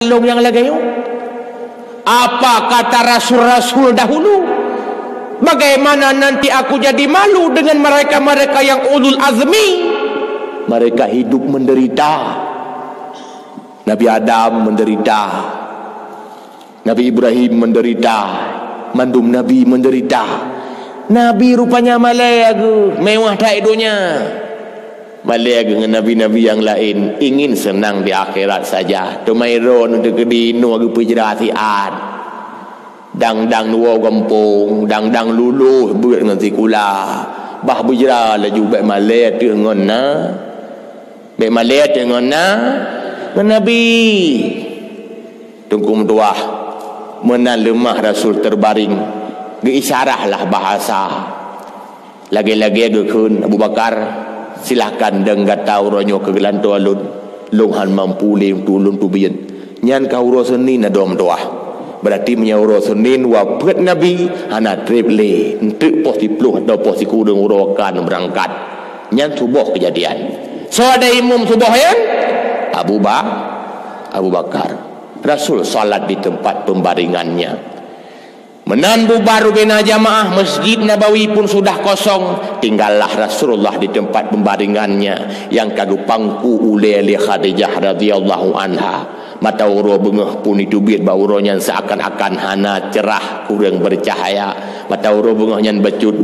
yang lagi apa kata rasul-rasul dahulu? Bagaimana nanti aku jadi malu dengan mereka-mereka yang ulul azmi? Mereka hidup menderita. Nabi Adam menderita, Nabi Ibrahim menderita, mandum Nabi menderita. Nabi rupanya malai aku, mewah tak hidupnya. Malai dengan Nabi-Nabi yang lain ingin senang di akhirat saja. Tumairon untuk kedinu aku pejerasian. Dang-dang dua kampung, dang-dang luluh buat dengan sikula. Bah berjera laju baik malai dengan na. Baik malai dengan na. Nabi tunggu tuah menan lemah Rasul terbaring geisyarahlah bahasa lagi-lagi gekun Abu Bakar silahkan denggat tahu ronyo kegelantu alun lunghan mampu lim tulun tubian nyan kau rosenin adom tuah berarti menyauro senin wapet Nabi hana triple untuk pos 10 atau pos 10 urokan berangkat nyan subuh kejadian so ada imam subuh ya Abu Bakar Rasul salat di tempat pembaringannya menandu baru bina jamaah Masjid Nabawi pun sudah kosong tinggallah Rasulullah di tempat pembaringannya yang kagum pangku oleh Khadijah radhiyallahu anha mata uro bengah pun itu biat bauronya seakan-akan hana cerah kurang bercahaya mata uro bengahnya becut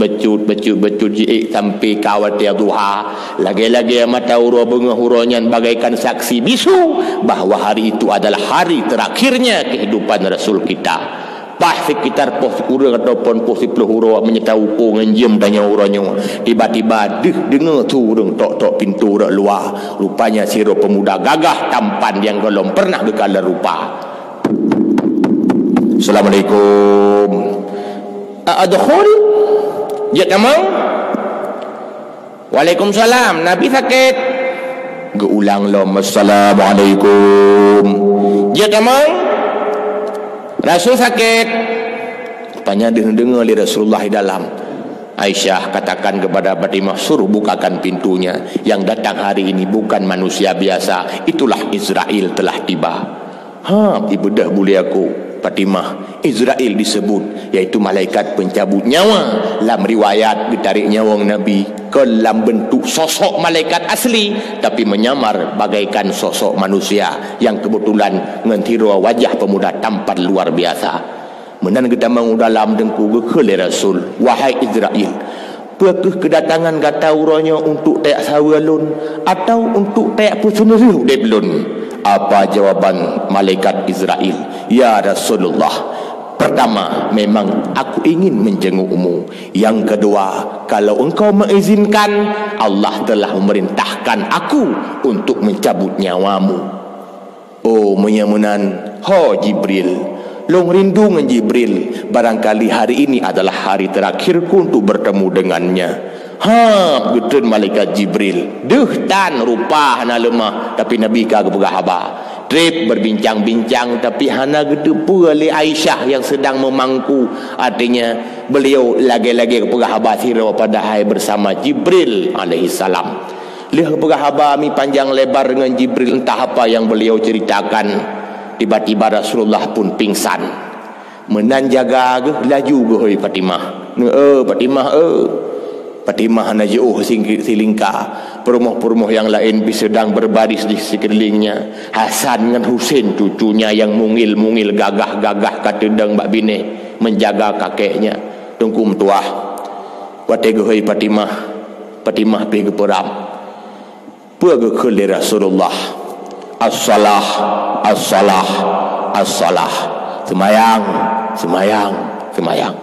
jiik sampai kawat ya duha lagi-lagi mata uro bengah uronya bagaikan saksi bisu bahwa hari itu adalah hari terakhirnya kehidupan Rasul kita pas sekitar pos kurang ataupun pos 10 huro menyetau ko ngenjem tanya uronya tiba-tiba dengar tu urang tok-tok pintu rak luar rupanya siro pemuda gagah tampan yang belum pernah gekala rupa. Assalamualaikum adkhul ya tamam. Waalaikumsalam. Nabi sakit geulang lom assalamualaikum ya tamam. Rasul sakit. Rupanya dengar oleh Rasulullah di dalam. Aisyah katakan kepada Fatimah suruh bukakan pintunya. Yang datang hari ini bukan manusia biasa. Itulah Israel telah tiba. Ibu dah boleh aku Fatimah. Israel disebut yaitu malaikat pencabut nyawa. Dalam riwayat ditarik nyawa Nabi ke dalam bentuk sosok malaikat asli tapi menyamar bagaikan sosok manusia yang kebetulan ngentiro wajah pemuda tampan luar biasa. Menan kita mau dalam dengku gekele Rasul wahai Israel apakah kedatangan kata uronya untuk tak sawalun atau untuk tak pusunuriu deblun? Apa jawaban malaikat Israel? Ya Rasulullah, pertama, memang aku ingin menjengukmu. Yang kedua, kalau engkau mengizinkan, Allah telah memerintahkan aku untuk mencabut nyawamu. Oh, menyamunan, Jibril. Long rindu dengan Jibril. Barangkali hari ini adalah hari terakhirku untuk bertemu dengannya. Betul malaikat Jibril. Tan rupa hana lemah. Tapi Nabi kagak bergahabar. Trip berbincang-bincang tapi hana gedepu oleh Aisyah yang sedang memangku. Artinya beliau lagi-lagi bergahabar sirah pada hari bersama Jibril alaihissalam. Lihat bergahabar mi panjang lebar dengan Jibril entah apa yang beliau ceritakan. Tiba-tiba Rasulullah pun pingsan. Menanjaga laju gehoi Fatimah. Fatimah hana jauh silingka. Perumuh-perumuh yang lain sedang berbaris di sekelilingnya. Hasan dengan Husain cucunya yang mungil-mungil gagah-gagah kata deng mbak bine menjaga kakeknya. Tungkum tuah. Wate gehoi Fatimah. Fatimah pergi ke perang. Pergi ke Rasulullah. As-salah, as-salah, as-salah. Semayang, semayang, semayang.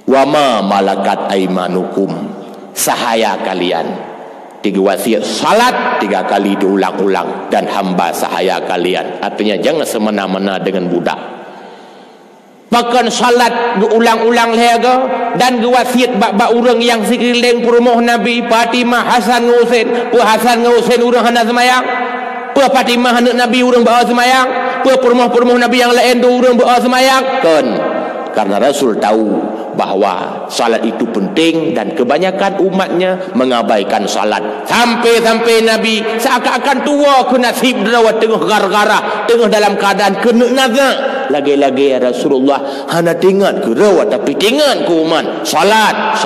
Wama malakat aimanukum. Sahaya kalian. 3 wasiat salat 3 kali diulang-ulang. Dan hamba sahaya kalian. Artinya jangan semena-mena dengan budak. Bahkan salat diulang-ulang lega. Dan wasiat bak-bak orang yang sekeliling perumuh Nabi Fatimah, Hasan Husain. Hasan Husain orang hana semayang. Fatimah anak Nabi orang bawa semayang. Perumuh-perumuh Nabi yang lain tu orang bawa semayang. Karena Rasul tahu bahawa salat itu penting dan kebanyakan umatnya mengabaikan salat. Sampai-sampai Nabi seakan-akan tua ke nasib derawat tengah gara-gara, tengah dalam keadaan kena nazak. Lagi-lagi ya Rasulullah, hana tingat ke rawat tapi tingat ke umat. Salat.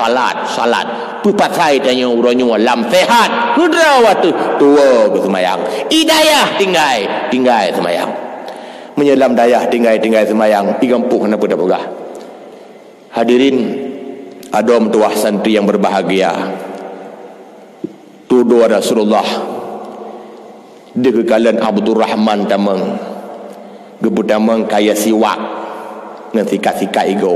Pupasai tanya urangnya lam sehat. Ke derawat tu tua ke semayang. Idayah tinggai semayang. Menyelam dayah tinggai semayang. Igampuh kenapa dah pegah. Hadirin adom tuah santri yang berbahagia. Tu doa Rasulullah di kekalan Abdul Rahman tamang gebutamang kaya siwak ngan sikat-sikat ego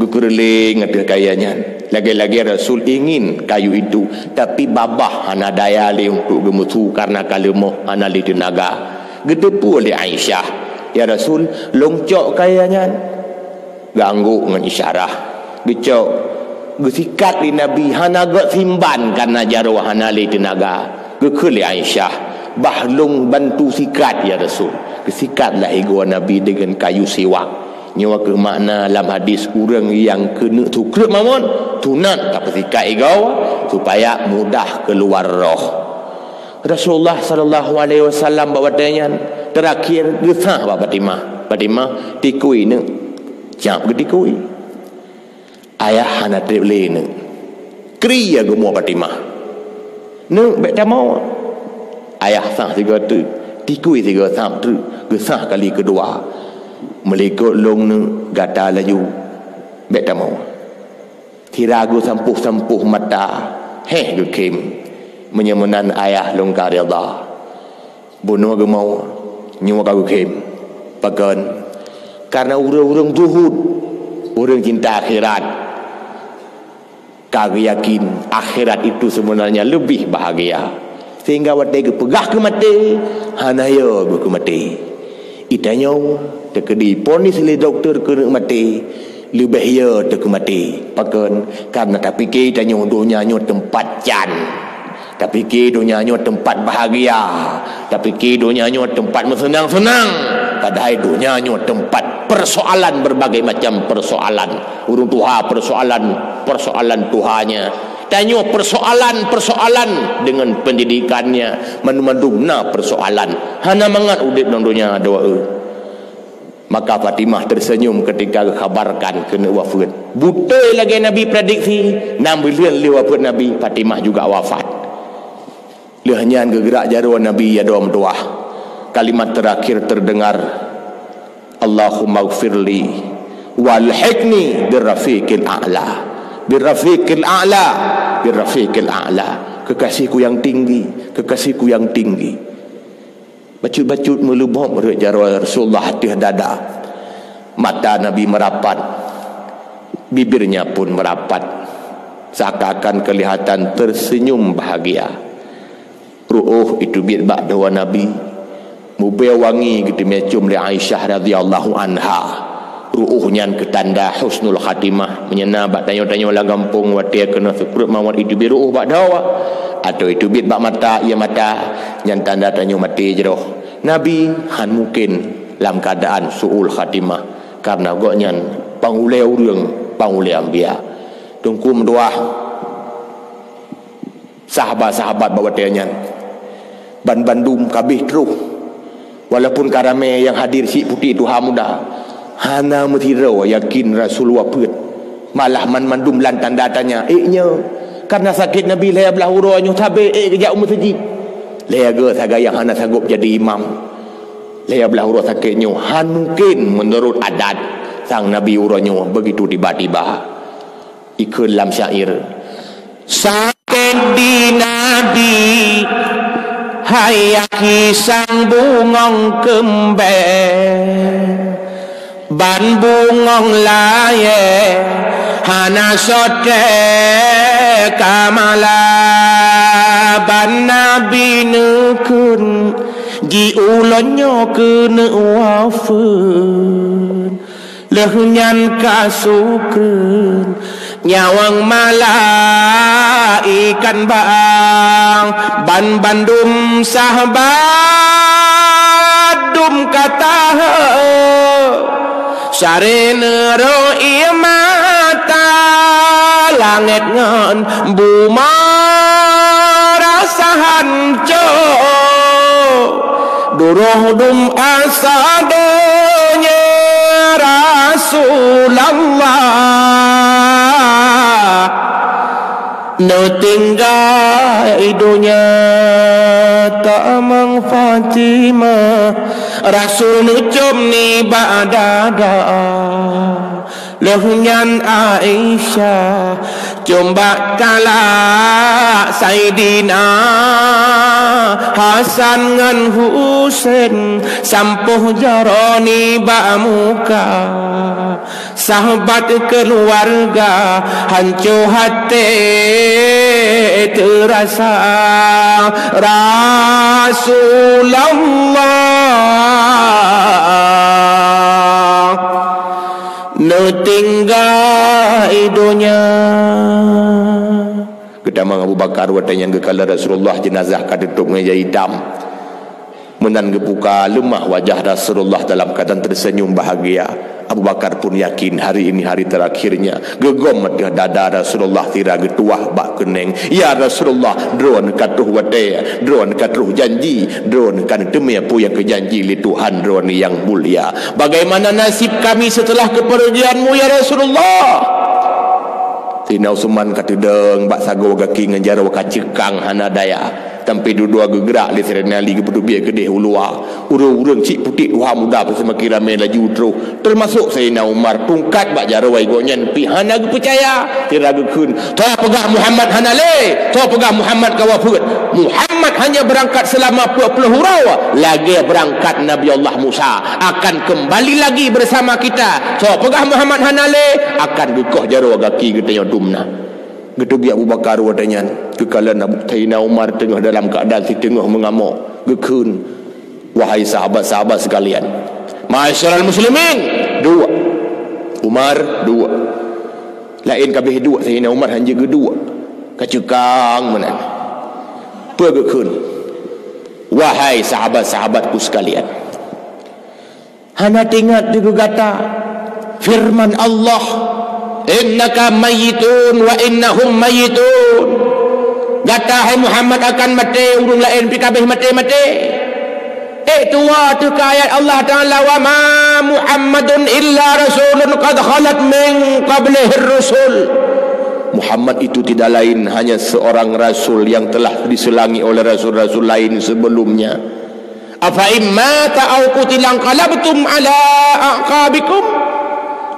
gekereling ngati kayanya. Lagi-lagi Rasul ingin kayu itu, tapi babah hana daya li untuk gemutu karena kalemo hana li tenaga. Gedepu oleh Aisyah, ya Rasul longcok kayanya ganggu dengan isyarah gecok gesikat di Nabi hana gak simban karena jaruh hana li tenaga gekeli Aisyah bahlung bantu sikat ya Rasul gesikatlah ego Nabi dengan kayu siwak. Nyawa ke makna dalam hadis orang yang kena tukrut mamon tunat tak sikat ego supaya mudah keluar roh. Rasulullah sallallahu alaihi wasallam bawatanya terakhir gesah Fatimah tikui ne jap ke tikui ayah hana trele ne kri ya gemo Fatimah ne bek tamau ayah sah tiga tu tikui tiga sam tu gesah kali kedua melekot long ne gata laju bek tamau tiragu sampuh mata heh gekem menyemenan ayah longkar rida bunuh gemau nyawa kagu kem pakan karena orang-orang zuhud, orang cinta akhirat, kau yakin akhirat itu sebenarnya lebih bahagia, sehingga waktu pegah ke mati hanaya ke mati itanya terkedi ponis oleh doktor kena mati lebih ya ke mati pakan karena tak fikir tanya dunia tempat jan, tak fikir dunia tempat bahagia, tak fikir dunia tempat senang-senang, padahal dunia tempat persoalan, berbagai macam persoalan. Urung tuha persoalan Tuhanya. Tanya persoalan dengan pendidikannya, manumandumna persoalan. Hana mangat udip dalam dunia doa. Maka Fatimah tersenyum ketika dikabarkan kena wafat. Buta lagi Nabi prediksi 6 bulan le wafat Nabi, Fatimah juga wafat. Lehnya gegerak jaruh Nabi ya doa doa. Kalimat terakhir terdengar, Allahumma gfirli walhiqni birrafiqil a'la, kekasihku yang tinggi. Bacut-bacut melubuk menurut jaruh Rasulullah hati dada. Mata Nabi merapat, bibirnya pun merapat, seakan-akan kelihatan tersenyum bahagia. Ru'uh itu bi'bak dawa Nabi mubaya wangi gitu mencium li Aisyah radhiyallahu anha. Ruuhnya ketanda husnul khatimah, menyena bak tanya-tanya lah gampung watia kena sekrut mawat itu bi ruuh bak dawa atau itu bit bak mata ya mata yang tanda tanya mati jeroh. Nabi han mungkin dalam keadaan suul khatimah karena goknya pangulai urang pangulai anbiya. Tungkum doa sahabat-sahabat bawa tianya ban bandum kabih terus. Walaupun karame yang hadir si putih itu hamuda hana mutirau yakin Rasul wafat malah mandum lantan datanya nya karena sakit Nabi laya belah uranya tabe kejak masjid laya ge sagaya hana sanggup jadi imam laya belah urang sakitnya han mungkin menurut adat sang Nabi uranya begitu tiba-tiba ikut dalam syair sakit di Nabi hayaki sang bungong kembe ban bungong laye hana sote kamala ban Nabi nekun ji ulonyo kena wafun lehnyan kasukun nyawang malaikan bang ban bandum sahabat dum kata syarene ro iman langit ngan buma rasa hancur duruh dum asadonya Rasulullah no tinggal idunya tak mang Fatimah Rasul nucum ni ba'dada lehunyan Aisyah coba talak Sayyidina Hasan ngan Husain sampuh jaroni ba'muka sahabat keluarga hancur hati terasa Rasulullah no tinggal idunya kedamang Abu Bakar watanya gekala Rasulullah jenazah kadetuk meja hitam menan gebuka lemah wajah Rasulullah dalam keadaan tersenyum bahagia. Abu Bakar pun yakin hari ini hari terakhirnya. Gegom dada Rasulullah tira getuah bak keneng. Ya Rasulullah, drone katuh wate, drone katuh janji, drone kan demi apa yang kejanji li Tuhan drone yang mulia. Bagaimana nasib kami setelah kepergianmu ya Rasulullah? Tina Usman kata deng bak sago gaki ngan jaro kacekang hana daya. Sampai dua gegerak li serenali ke pedubia kedih ulua urung-urung cik putih wah muda bersama kiramai laju terus termasuk Sayyidina Umar tungkat bak jarawai gonyan pihana ge percaya tira gekun toh pegah Muhammad hanale toh pegah Muhammad kawafut Muhammad hanya berangkat selama 20 hurau lagi berangkat Nabi Allah Musa akan kembali lagi bersama kita toh pegah Muhammad hanale akan gekoh jarawai gaki getanya dumna getubi Abu Bakar wadanya kekalan Sayyidina Umar tengah dalam keadaan si tengah mengamuk gekun wahai sahabat-sahabat sekalian ma'asyiral muslimin dua Umar dua lain kabeh dua Sayyidina Umar hanya kedua kacukang menan pegekun wahai sahabat-sahabatku sekalian hana tingat digugata firman Allah innaka mayyitun wa innahum mayyitun gata hai Muhammad akan mati urung lain pi kabeh mati-mati tua tu ayat Allah Taala wa ma Muhammadun illa rasulun qad khalat min qablihi ar-rusul Muhammad itu tidak lain hanya seorang rasul yang telah diselangi oleh rasul-rasul lain sebelumnya afa imma ta'au qutilan qalabtum ala aqabikum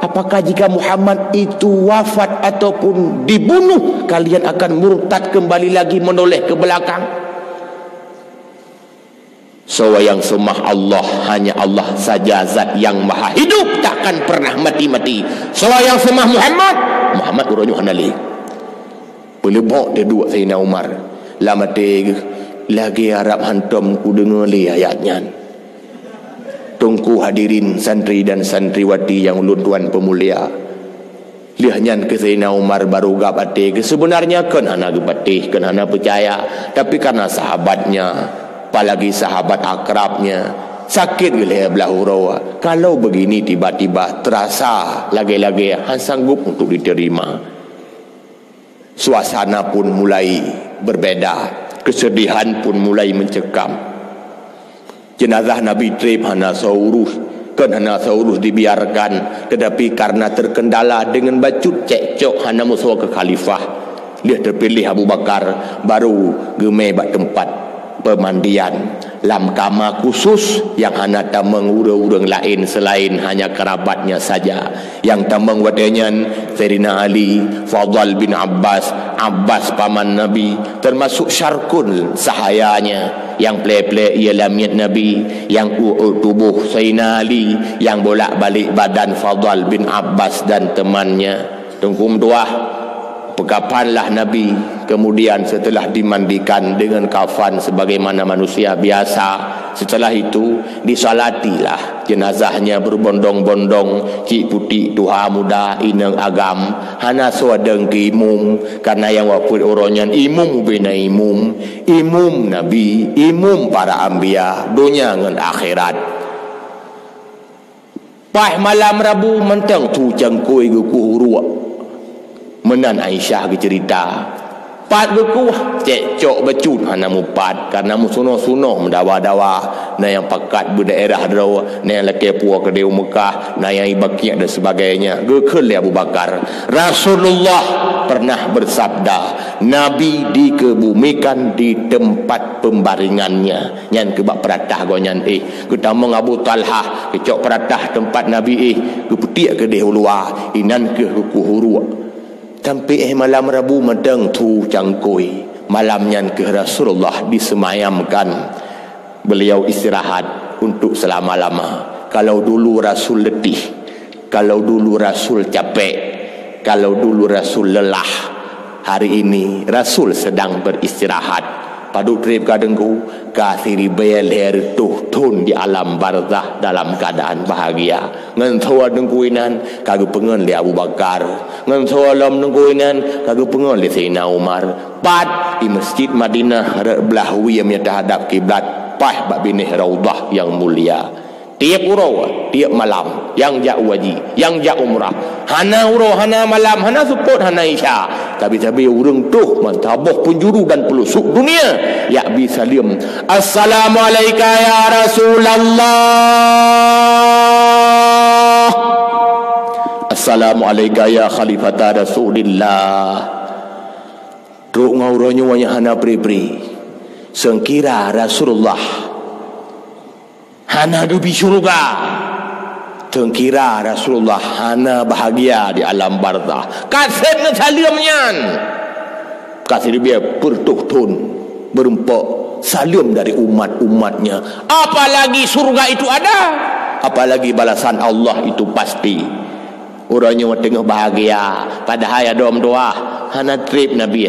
apakah jika Muhammad itu wafat ataupun dibunuh kalian akan murtad kembali lagi menoleh ke belakang yang semah Allah hanya Allah saja zat yang maha hidup takkan pernah mati-mati yang semah Muhammad urunyu hanali pelebok dia dua Sayyidina Umar lamate lagi harap hantam ku dengar li ayatnya tungku hadirin santri dan santriwati yang ulun tuan pemulia lihanyan ke Sayyidina Umar baru gap ate ke sebenarnya kan hana gepatih kan hana percaya tapi karena sahabatnya apalagi sahabat akrabnya sakit geleh belah hurau kalau begini tiba-tiba terasa lagi-lagi sanggup untuk diterima suasana pun mulai berbeda kesedihan pun mulai mencekam jenazah Nabi Trip hana saurus dibiarkan tetapi karena terkendala dengan bacut cekcok hana musuh ke khalifah dia terpilih Abu Bakar baru gemai bak tempat pemandian lam kama khusus yang hana tamang urang-urang lain selain hanya kerabatnya saja yang tamang wadanyan Sayyidina Ali Fadl bin Abbas paman Nabi termasuk Syarkun sahayanya yang play-play ialah miat Nabi yang tubuh Sayyidina Ali yang bolak-balik badan Fadl bin Abbas dan temannya tungkum tuah pekapanlah Nabi kemudian setelah dimandikan dengan kafan sebagaimana manusia biasa setelah itu disalatilah jenazahnya berbondong-bondong cik putih tuha muda inang agam hana suadeng ke imum karena yang wapun oronyan imum bina imum Nabi imum para anbiya dunia dengan akhirat pah malam Rabu mentang tu cangkui guku ruak Menan Aisyah ke cerita. Pat berkuah cek-cok becut hana mupat karena musuno-suno mendawa-dawa na yang pakat berdaerah dawa na yang laki puah ke Dewa Mekah na yang ibakiat dan sebagainya gekel Abu Bakar. Rasulullah pernah bersabda, Nabi dikebumikan di tempat pembaringannya nyan kebak peratah gonyan kita mengabu Talhah kecok peratah tempat Nabi kepetik ke Dewa luar inan ke kuhuru sampai malam Rabu medeng tu cangkui malamnya ke Rasulullah disemayamkan. Beliau istirahat untuk selama-lama. Kalau dulu Rasul letih, kalau dulu Rasul capek, kalau dulu Rasul lelah, hari ini Rasul sedang beristirahat. Paduk trip kadengku kasiri bel her tuh tun di alam barzah dalam keadaan bahagia. Ngan thawa dengkuinan kagu pengen li Abu Bakar. Ngan thawa lam dengkuinan kagu pengen li Sayyidina Umar. Pat di Masjid Madinah belah wiyam yang terhadap kiblat pah bab binih Raudah yang mulia. Tiap urau, tiap malam yang jak waji, yang jak umrah. Hana urau, hana malam, hana support, hana isya. Tapi urang tuh mantaboh penjuru dan pelusuk dunia. Ya bisa liam. Assalamualaikum ya Rasulullah. Assalamualaikum ya Khalifata Rasulillah. Truk ngauronyo wanya hana pri-pri. Sengkira Rasulullah hana dubi syurga. Tengkira Rasulullah hana bahagia di alam barzah. Kasih salimnya. Kasih dia bertuhtun berempok salim dari umat-umatnya. Apalagi surga itu ada, apalagi balasan Allah itu pasti. Orangnya tengah bahagia. Padahal ada doa hana trip Nabi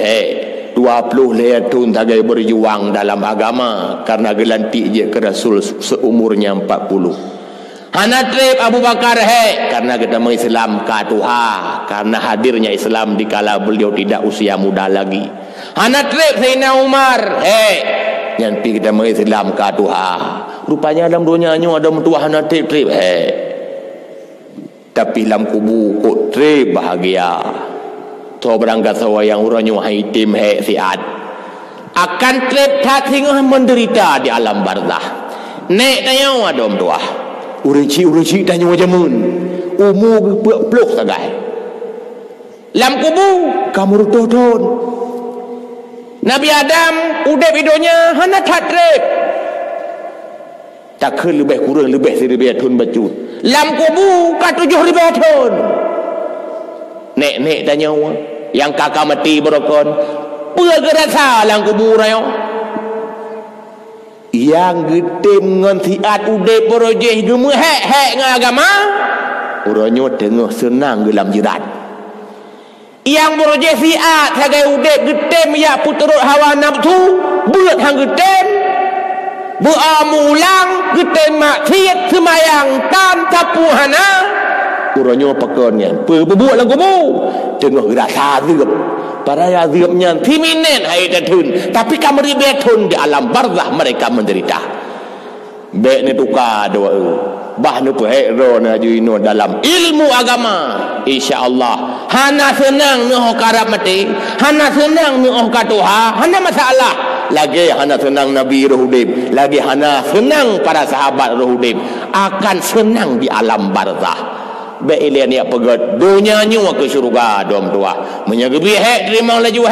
20 lehatun tagai berjuang dalam agama karena gelantik je ke Rasul seumurnya 40. Hana trip Abu Bakar karena kita mengislam ke Tuhan, karena hadirnya Islam di kala beliau tidak usia muda lagi. Hana trip Sayyidina Umar nanti kita mengislam ke Tuhan. Rupanya dalam dunia ada mentua hana trip tapi dalam kubu kok trip bahagia. Tuh berangkat sawa yang urangnya haitim siat akan trip tak hingga menderita di alam barzah. Nek tanya ada tua urinci tanya wajamun umur peluk sagai lam kubu kamu ruton Nabi Adam udep idonya hana trip tak lebih kurang lebih 1,000 tahun bacut lam kubu ka 7,000 tahun. Nek tanya yang kakak mati berokon pergerasa lang kubur ayo yang getem ngan siat udep berojeh demu hek ngagama uranyo tengah senang gelam jerat yang berojeh siat hagai udep getem ya puturut hawa nafsu beut hang getem beamulang getem maksiat semayang tam tapuhana uranyo pakonnya berbuat lang kubur tengah gerasa zirap para ya zirapnya timinen hai tatun tapi kamari betun di alam barzah mereka menderita be ni tuka doa bah nu ro na juino dalam ilmu agama insyaallah hana senang nu karab mati hana senang nu ka Tuhan hana masalah lagi hana senang Nabi Rohudib lagi hana senang para sahabat Rohudib akan senang di alam barzah. Beilian ya pegat dunia nyu ke syurga dom tua menyegebi terima laju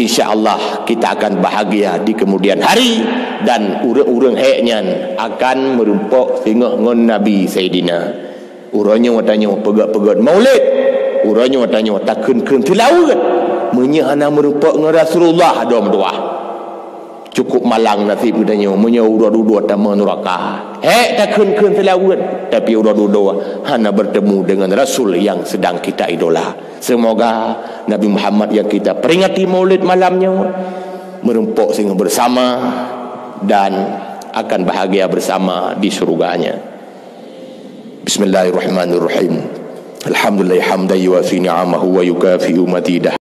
insyaallah kita akan bahagia di kemudian hari dan urang-urang nyan akan merumpok sehingga ngon Nabi Sayyidina urangnya watanya pegat-pegat maulid urangnya watanya takun-kun tilawat menyahana merumpok ngon Rasulullah dom tua cukup malang nasib udahnya menyaurat dua taman neraka takun-kun tilawat tapi udah dua hana bertemu dengan Rasul yang sedang kita idola. Semoga Nabi Muhammad yang kita peringati maulid malamnya merumpok sehingga bersama dan akan bahagia bersama di surganya. Bismillahirrahmanirrahim. Alhamdulillah hamdan yuwafi ni'amahu wa yukafi'u madidah.